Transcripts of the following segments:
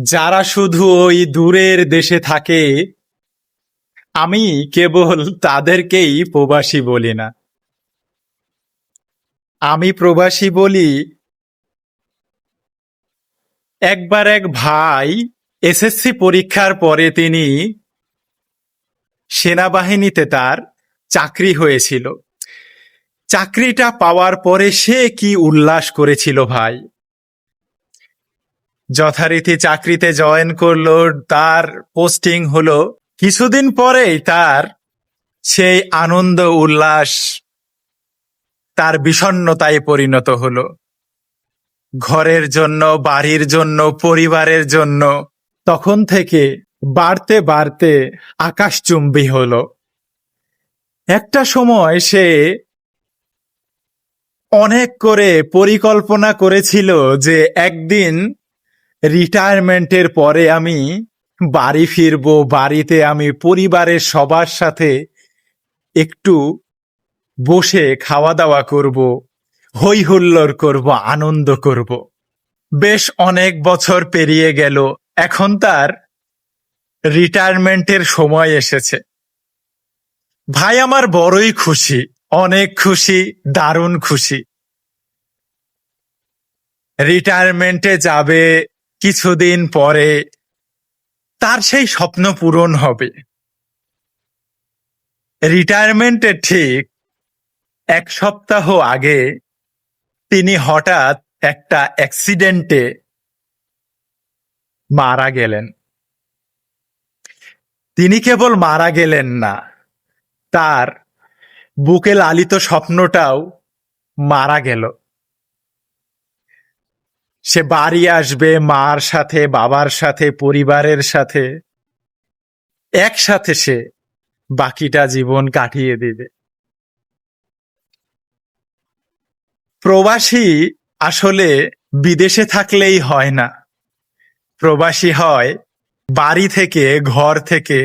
যারা শুধু ওই দূরের দেশে থাকে, আমি কেবল তাদেরকেই প্রবাসী বলি না। আমি প্রবাসী বলি, একবার এক ভাই এসএসসি পরীক্ষার পরে তিনি সেনাবাহিনীতে তার চাকরি হয়েছিল। চাকরিটা পাওয়ার পরে সে কি উল্লাস করেছিল ভাই! যথারীতি চাকরিতে জয়েন করলো, তার পোস্টিং হলো। কিছুদিন পরেই তার সেই আনন্দ উল্লাস তার বিষণ্ণতায় পরিণত হলো। ঘরের জন্য, বাড়ির জন্য, পরিবারের জন্য তখন থেকে বাড়তে বাড়তে আকাশচুম্বী হলো। একটা সময় সে অনেক করে পরিকল্পনা করেছিল যে একদিন রিটায়ারমেন্টের পরে আমি বাড়ি ফিরবো, বাড়িতে আমি পরিবারের সবার সাথে একটু বসে খাওয়া দাওয়া করব, হই হুল্লোড় করব, আনন্দ করব। বেশ অনেক বছর পেরিয়ে গেল, এখন তার রিটায়ারমেন্টের সময় এসেছে। ভাই আমার বড়ই খুশি, অনেক খুশি, দারুণ খুশি। রিটায়ারমেন্টে যাবে কিছুদিন পরে, তার সেই স্বপ্ন পূরণ হবে। রিটায়ারমেন্টের ঠিক এক সপ্তাহ আগে তিনি হঠাৎ একটা অ্যাক্সিডেন্টে মারা গেলেন। তিনি কেবল মারা গেলেন না, তার বুকে লালিত স্বপ্নটাও মারা গেল। সে বাড়ি আসবে মার সাথে, বাবার সাথে, পরিবারের সাথে, একসাথে সে বাকিটা জীবন কাটিয়ে দিবে। প্রবাসী আসলে বিদেশে থাকলেই হয় না, প্রবাসী হয় বাড়ি থেকে, ঘর থেকে।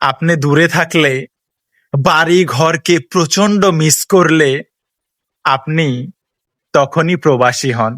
আপনি দূরে থাকলে, বাড়ি ঘরকে প্রচন্ড মিস করলে আপনি তখনই প্রবাসী হন।